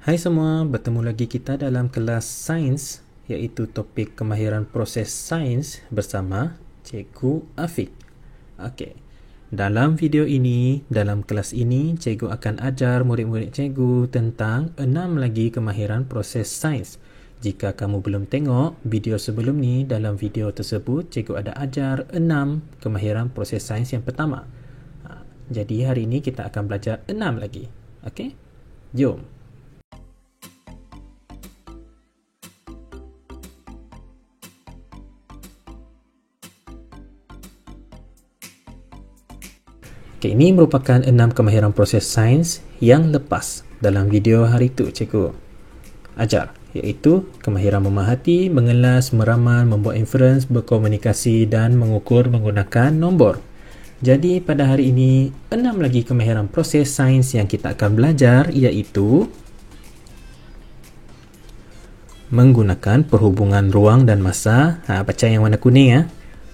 Hai semua, bertemu lagi kita dalam kelas sains iaitu topik kemahiran proses sains bersama Cikgu Afiq. Okey. Dalam video ini, dalam kelas ini, cikgu akan ajar murid-murid cikgu tentang 6 lagi kemahiran proses sains. Jika kamu belum tengok video sebelum ni, dalam video tersebut cikgu ada ajar 6 kemahiran proses sains yang pertama. Jadi hari ini kita akan belajar 6 lagi. Okey? Jom. Okay, ini merupakan 6 kemahiran proses sains yang lepas dalam video hari itu cikgu ajar, iaitu kemahiran memerhati, mengelas, meramal, membuat inference, berkomunikasi dan mengukur menggunakan nombor. Jadi pada hari ini 6 lagi kemahiran proses sains yang kita akan belajar, iaitu menggunakan perhubungan ruang dan masa. Baca yang warna kuning ya.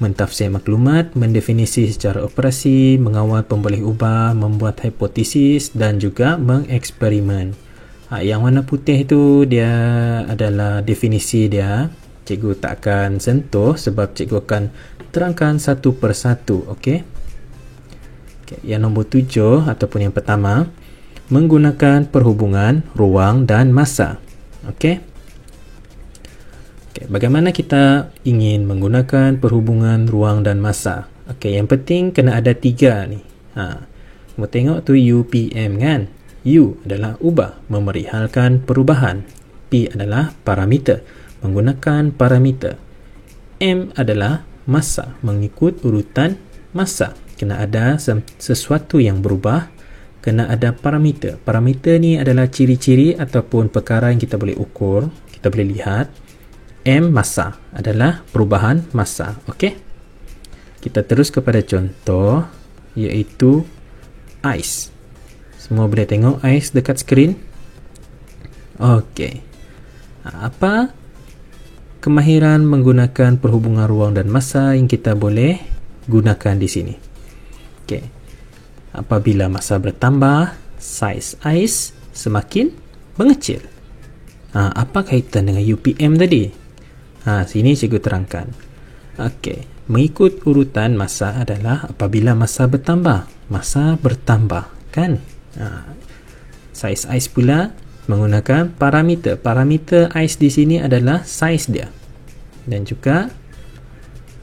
Mentafsir maklumat, mendefinisi secara operasi, mengawal pemboleh ubah, membuat hipotesis dan juga mengeksperimen. Yang warna putih itu dia adalah definisi dia. Cikgu tak akan sentuh sebab cikgu akan terangkan satu persatu. Okey. Yang nombor 7 ataupun yang pertama, menggunakan perhubungan ruang dan masa. Okey. Bagaimana kita ingin menggunakan perhubungan ruang dan masa? Yang penting kena ada 3 ni. Kamu tengok tu UPM kan? U adalah ubah, memerihalkan perubahan. P adalah parameter, menggunakan parameter. M adalah masa, mengikut urutan masa. Kena ada sesuatu yang berubah, kena ada parameter. Parameter ni adalah ciri-ciri ataupun perkara yang kita boleh ukur, kita boleh lihat. M masa adalah perubahan masa. Okey. Kita terus kepada contoh iaitu ais. Semua boleh tengok ais dekat skrin? Okey. Apa kemahiran menggunakan perhubungan ruang dan masa yang kita boleh gunakan di sini? Okey. Apabila masa bertambah, saiz ais semakin mengecil. Apa kaitan dengan UPM tadi? Sini cikgu terangkan. Okey, mengikut urutan masa adalah apabila masa bertambah. Masa bertambah, kan? Saiz ais pula menggunakan parameter. Parameter ais di sini adalah saiz dia. Dan juga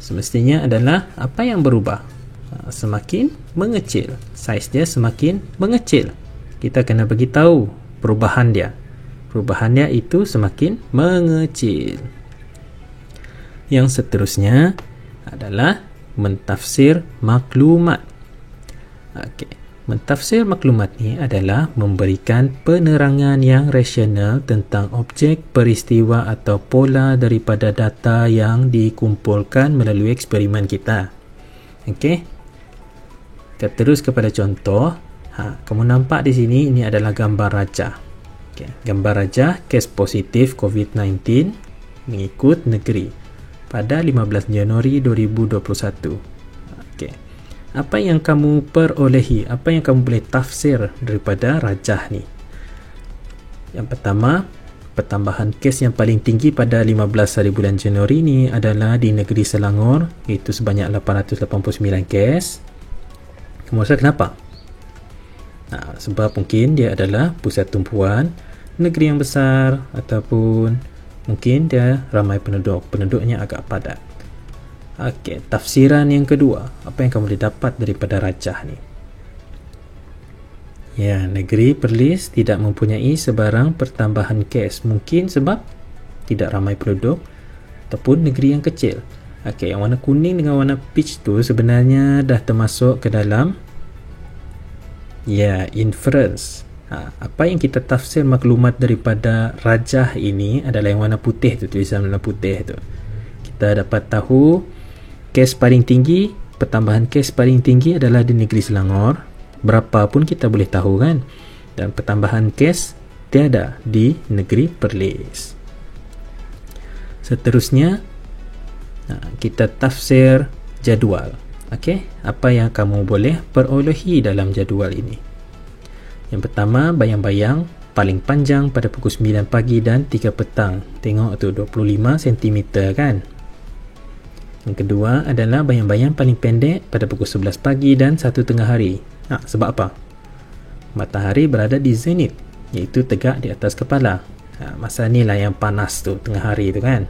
semestinya adalah apa yang berubah. Semakin mengecil. Saiz dia semakin mengecil. Kita kena bagi tahu perubahan dia. Perubahan dia itu semakin mengecil. Yang seterusnya adalah mentafsir maklumat. Mentafsir maklumat ni adalah memberikan penerangan yang rasional tentang objek, peristiwa atau pola daripada data yang dikumpulkan melalui eksperimen kita. Okey. Kita terus kepada contoh. Kamu nampak di sini ini adalah gambar rajah. Gambar rajah kes positif COVID-19 mengikut negeri pada 15 Januari 2021. Okey. Apa yang kamu perolehi? Apa yang kamu boleh tafsir daripada rajah ni? Yang pertama, pertambahan kes yang paling tinggi pada 15 hari bulan Januari ni adalah di negeri Selangor, iaitu sebanyak 889 kes. Kamu rasa kenapa? Sebab mungkin dia adalah pusat tumpuan negeri yang besar ataupun mungkin dia ramai penduduknya agak padat. Okey, tafsiran yang kedua, apa yang kamu boleh dapat daripada rajah ni? Ya, negeri Perlis tidak mempunyai sebarang pertambahan kes, mungkin sebab tidak ramai penduduk ataupun negeri yang kecil. Okey, yang warna kuning dengan warna peach tu sebenarnya dah termasuk ke dalam inference. Apa yang kita tafsir maklumat daripada rajah ini adalah yang warna putih tu, tulisan warna putih tu. Kita dapat tahu kes paling tinggi, pertambahan kes paling tinggi adalah di negeri Selangor. Berapa pun kita boleh tahu kan. Dan pertambahan kes tiada di negeri Perlis. Seterusnya kita tafsir jadual. Okey, apa yang kamu boleh perolehi dalam jadual ini? Yang pertama, bayang-bayang paling panjang pada pukul 9 pagi dan 3 petang. Tengok tu 25 cm kan. Yang kedua adalah bayang-bayang paling pendek pada pukul 11 pagi dan 1 tengah hari. Sebab apa? Matahari berada di zenit, iaitu tegak di atas kepala. Masa ni lah yang panas tu, tengah hari tu kan.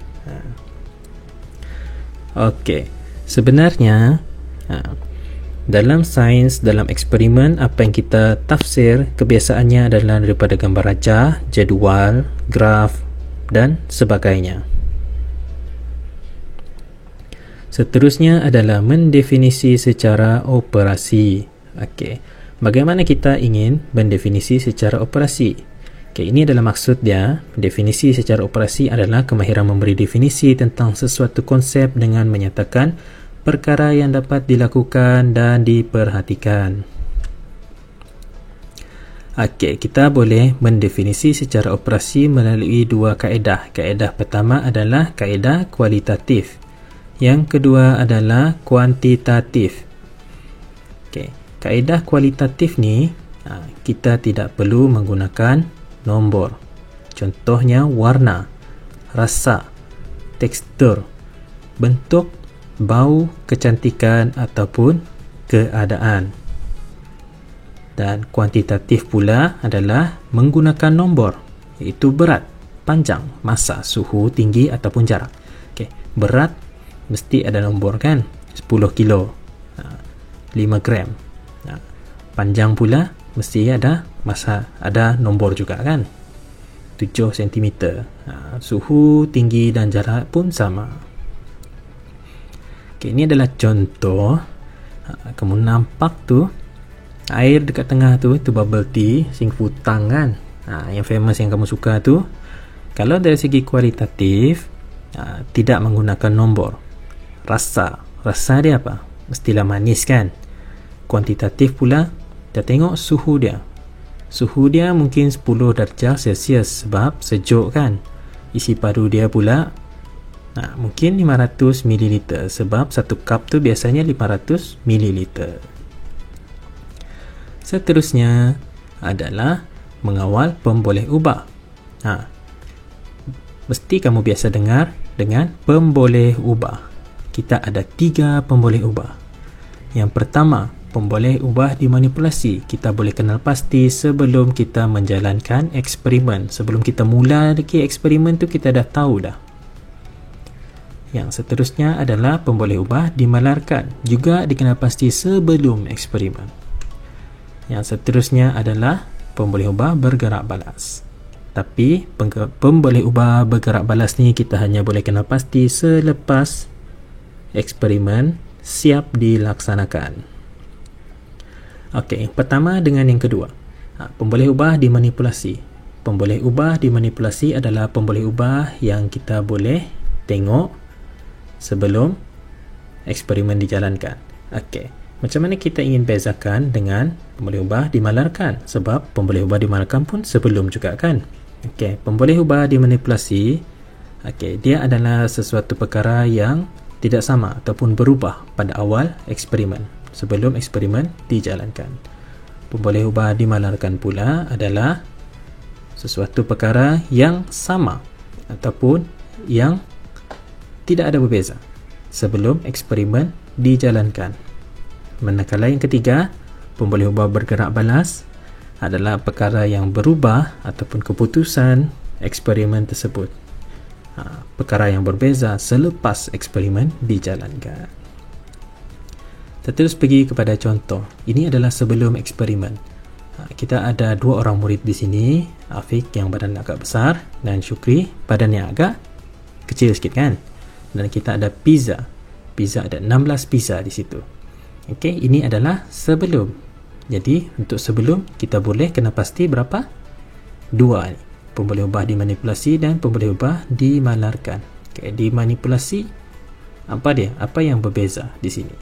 Okey, sebenarnya dalam sains, dalam eksperimen, apa yang kita tafsir kebiasaannya adalah daripada gambar rajah, jadual, graf dan sebagainya. Seterusnya adalah mendefinisi secara operasi. Okey, bagaimana kita ingin mendefinisi secara operasi? Okey, ini adalah maksud dia. Definisi secara operasi adalah kemahiran memberi definisi tentang sesuatu konsep dengan menyatakan perkara yang dapat dilakukan dan diperhatikan. Okey, kita boleh mendefinisi secara operasi melalui dua kaedah. Kaedah pertama adalah kaedah kualitatif. Yang kedua adalah kuantitatif. Okey, kaedah kualitatif ni kita tidak perlu menggunakan nombor. Contohnya warna, rasa, tekstur, bentuk, bau, kecantikan ataupun keadaan. Dan kuantitatif pula adalah menggunakan nombor, iaitu berat, panjang, massa, suhu, tinggi ataupun jarak. Okey, berat mesti ada nombor kan, 10 kilo, 5 gram. Panjang pula mesti ada massa, ada nombor juga kan, 7 cm. Suhu, tinggi dan jarak pun sama. Okay, ini adalah contoh. Kamu nampak tu air dekat tengah tu, itu bubble tea Sing Futang kan, yang famous yang kamu suka tu. Kalau dari segi kualitatif, tidak menggunakan nombor. Rasa dia apa? Mestilah manis kan. Kuantitatif pula, kita tengok suhu dia. Suhu dia mungkin 10 darjah Celsius sebab sejuk kan. Isi padu dia pula mungkin 500 ml sebab satu cup tu biasanya 500 ml. Seterusnya adalah mengawal pemboleh ubah. Mesti kamu biasa dengar dengan pemboleh ubah. Kita ada 3 pemboleh ubah. Yang pertama, pemboleh ubah dimanipulasi. Kita boleh kenal pasti sebelum kita menjalankan eksperimen. Sebelum kita mula lagi eksperimen tu, kita dah tahu dah. Yang seterusnya adalah pemboleh ubah dimalarkan. Juga dikenal pasti sebelum eksperimen. Yang seterusnya adalah pemboleh ubah bergerak balas. Tapi pemboleh ubah bergerak balas ni kita hanya boleh kenal pasti selepas eksperimen siap dilaksanakan. Okey, pertama dengan yang kedua. Pemboleh ubah dimanipulasi. Pemboleh ubah dimanipulasi adalah pemboleh ubah yang kita boleh tengok sebelum eksperimen dijalankan. Okey, macam mana kita ingin bezakan dengan pemboleh ubah dimalarkan? Sebab pemboleh ubah dimalarkan pun sebelum juga kan. Okey, pemboleh ubah dimanipulasi, dia adalah sesuatu perkara yang tidak sama ataupun berubah pada awal eksperimen, sebelum eksperimen dijalankan. Pemboleh ubah dimalarkan pula adalah sesuatu perkara yang sama ataupun yang tidak ada berbeza sebelum eksperimen dijalankan. Manakala yang ketiga, pemboleh ubah bergerak balas adalah perkara yang berubah ataupun keputusan eksperimen tersebut. Perkara yang berbeza selepas eksperimen dijalankan. Kita terus pergi kepada contoh. Ini adalah sebelum eksperimen. Kita ada 2 orang murid di sini. Afiq yang badan agak besar dan Syukri badan yang agak kecil sikit kan. Dan kita ada pizza. Pizza ada 16 pizza di situ. Okey, ini adalah sebelum. Jadi untuk sebelum kita boleh kena pasti berapa? 2 ni. Pemboleh ubah dimanipulasi dan pemboleh ubah dimalarkan. Okay, dimanipulasi apa dia? Apa yang berbeza di sini?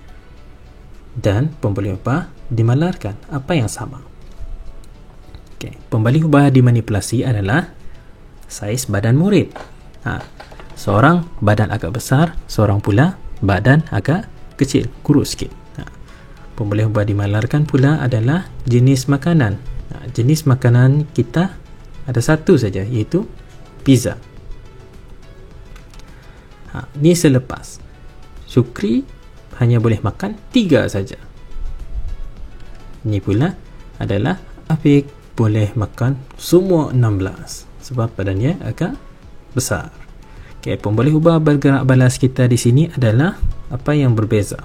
Dan pemboleh ubah dimalarkan, apa yang sama? Okay, pemboleh ubah dimanipulasi adalah saiz badan murid. Seorang badan agak besar, seorang pula badan agak kecil, kurus sikit. Pemboleh ubah dimalarkan pula adalah jenis makanan. Jenis makanan kita Ada satu saja, iaitu pizza. Ni selepas Syukri hanya boleh makan 3 saja. Ni pula adalah Afiq boleh makan semua 16 sebab badannya agak besar. Okey, pemboleh ubah bergerak balas kita di sini adalah apa yang berbeza?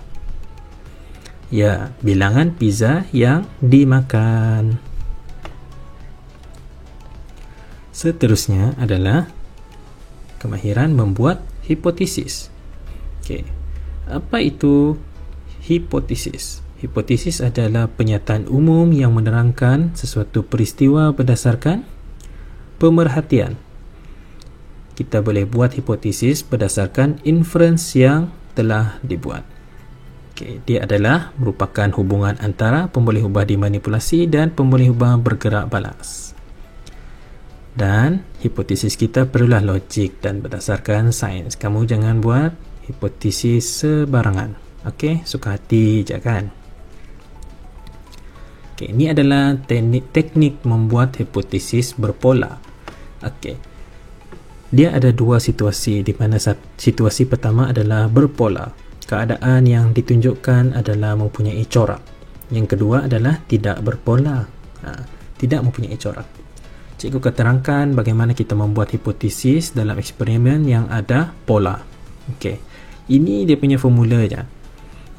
Ya, bilangan pizza yang dimakan. Seterusnya adalah kemahiran membuat hipotesis. Okey. Apa itu hipotesis? Hipotesis adalah pernyataan umum yang menerangkan sesuatu peristiwa berdasarkan pemerhatian. Kita boleh buat hipotesis berdasarkan inference yang telah dibuat. Okey, dia adalah merupakan hubungan antara pemboleh ubah dimanipulasi dan pemboleh ubah bergerak balas. Dan hipotesis kita perlulah logik dan berdasarkan sains. Kamu jangan buat hipotesis sebarangan. Okey, suka hati je kan? Okey, ini adalah teknik membuat hipotesis berpola. Okey. Dia ada dua situasi di mana situasi pertama adalah berpola. Keadaan yang ditunjukkan adalah mempunyai corak. Yang kedua adalah tidak berpola. Tidak mempunyai corak. Cikgu akan terangkan bagaimana kita membuat hipotesis dalam eksperimen yang ada pola. Okey. Ini dia punya formula je.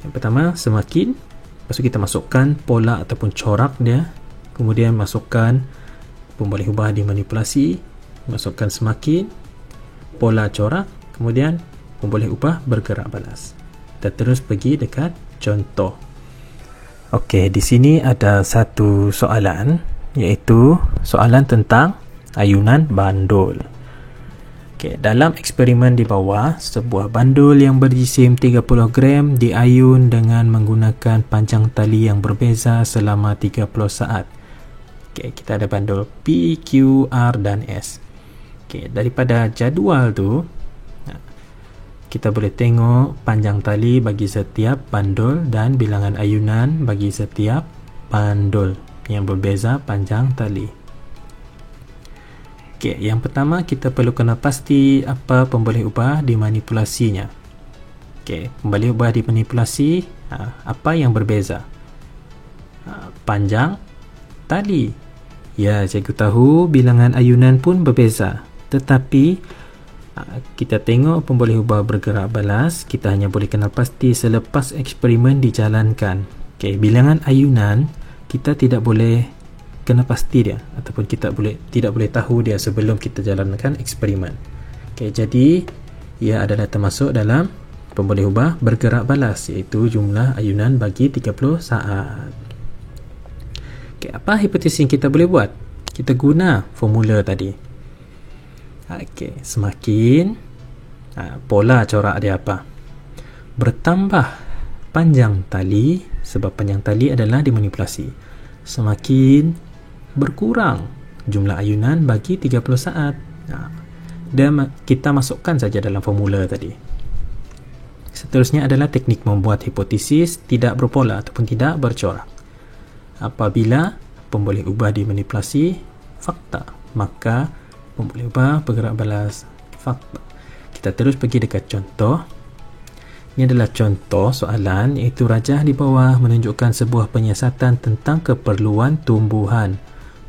Yang pertama, semakin. Lepas tu kita masukkan pola ataupun corak dia. Kemudian masukkan pemboleh ubah dimanipulasi. Masukkan semakin. Pola corak. Kemudian pemboleh ubah bergerak balas. Kita terus pergi dekat contoh. Okey, di sini ada satu soalan. Iaitu soalan tentang ayunan bandul. Okay, dalam eksperimen di bawah, sebuah bandul yang berjisim 30 gram diayun dengan menggunakan panjang tali yang berbeza selama 30 saat. Okay, kita ada bandul P, Q, R dan S. Okay, daripada jadual tu, kita boleh tengok panjang tali bagi setiap bandul dan bilangan ayunan bagi setiap bandul yang berbeza panjang tali. Okey, yang pertama kita perlu kenal pasti apa pemboleh ubah dimanipulasinya. Okey, pemboleh ubah dimanipulasi apa yang berbeza? Panjang tali. Ya, cikgu tahu bilangan ayunan pun berbeza. Tetapi kita tengok pemboleh ubah bergerak balas, kita hanya boleh kenal pasti selepas eksperimen dijalankan. Okey, bilangan ayunan kita tidak boleh kena pasti dia ataupun kita tidak boleh tahu dia sebelum kita jalankan eksperimen. Okey, jadi ia adalah termasuk dalam pemboleh ubah bergerak balas, iaitu jumlah ayunan bagi 30 saat. Okey, apa hipotesis yang kita boleh buat? Kita guna formula tadi. Okey, semakin pola corak dia apa? Bertambah panjang tali, sebab panjang tali adalah dimanipulasi. Semakin berkurang jumlah ayunan bagi 30 saat. Dan kita masukkan saja dalam formula tadi. Seterusnya adalah teknik membuat hipotesis tidak berpola ataupun tidak bercorak. Apabila pemboleh ubah dimanipulasi fakta, maka pemboleh ubah bergerak balas fakta. Kita terus pergi dekat contoh. Ini adalah contoh soalan, iaitu rajah di bawah menunjukkan sebuah penyiasatan tentang keperluan tumbuhan.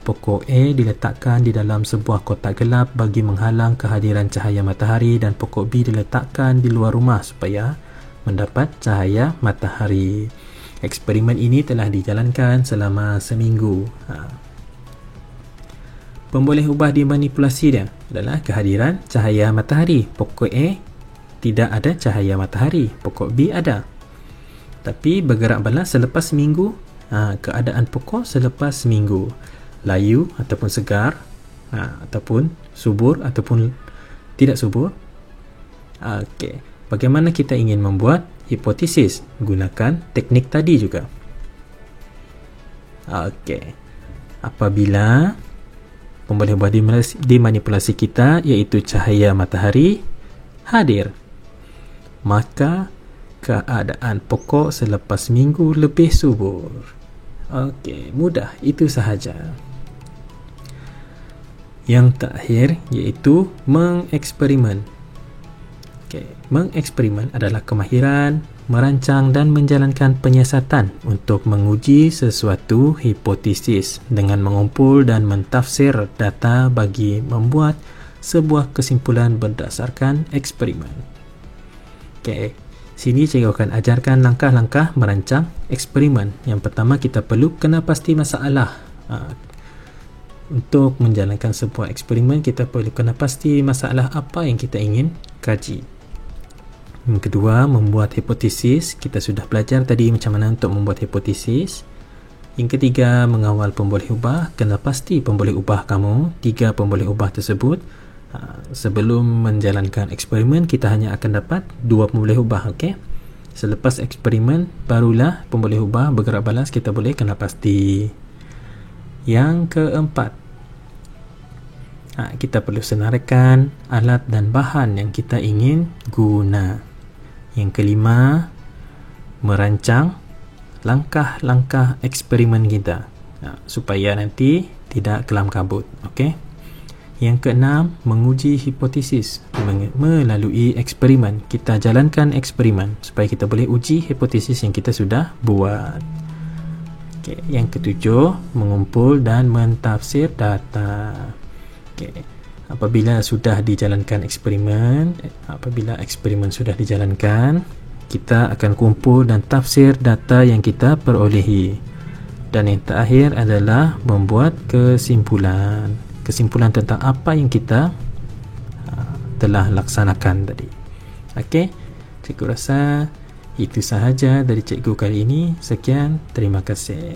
Pokok A diletakkan di dalam sebuah kotak gelap bagi menghalang kehadiran cahaya matahari dan pokok B diletakkan di luar rumah supaya mendapat cahaya matahari. Eksperimen ini telah dijalankan selama seminggu. Pemboleh ubah dimanipulasi dia adalah kehadiran cahaya matahari. Pokok A tidak ada cahaya matahari, pokok B ada. Tapi bergerak balas selepas seminggu. Keadaan pokok selepas seminggu, layu ataupun segar, ataupun subur ataupun tidak subur. Okey, bagaimana kita ingin membuat hipotesis? Gunakan teknik tadi juga. Okey, apabila pemboleh ubah dimanipulasi kita iaitu cahaya matahari hadir, maka keadaan pokok selepas minggu lebih subur. Okey, mudah, itu sahaja. Yang terakhir iaitu mengeksperimen. Mengeksperimen adalah kemahiran merancang dan menjalankan penyiasatan untuk menguji sesuatu hipotesis dengan mengumpul dan mentafsir data bagi membuat sebuah kesimpulan berdasarkan eksperimen. Sini cikgu akan ajarkan langkah-langkah merancang eksperimen. Yang pertama, kita perlu kena pasti masalah. Untuk menjalankan sebuah eksperimen, kita perlu kena pasti masalah apa yang kita ingin kaji. Yang kedua, membuat hipotesis. Kita sudah belajar tadi macam mana untuk membuat hipotesis. Yang ketiga, mengawal pemboleh ubah. Kena pasti pemboleh ubah kamu, 3 pemboleh ubah tersebut. Sebelum menjalankan eksperimen, kita hanya akan dapat 2 pemboleh ubah. Selepas eksperimen, barulah pemboleh ubah bergerak balas kita boleh kena pasti. Yang keempat, kita perlu senaraikan alat dan bahan yang kita ingin guna. Yang kelima, merancang langkah-langkah eksperimen kita supaya nanti tidak kelam kabut. Yang keenam, menguji hipotesis melalui eksperimen. Kita jalankan eksperimen supaya kita boleh uji hipotesis yang kita sudah buat. Yang ketujuh, mengumpul dan mentafsir data. Apabila sudah dijalankan eksperimen, sudah dijalankan, kita akan kumpul dan tafsir data yang kita perolehi. Dan yang terakhir adalah membuat kesimpulan tentang apa yang kita telah laksanakan tadi. Cikgu rasa itu sahaja dari cikgu kali ini. Sekian, terima kasih.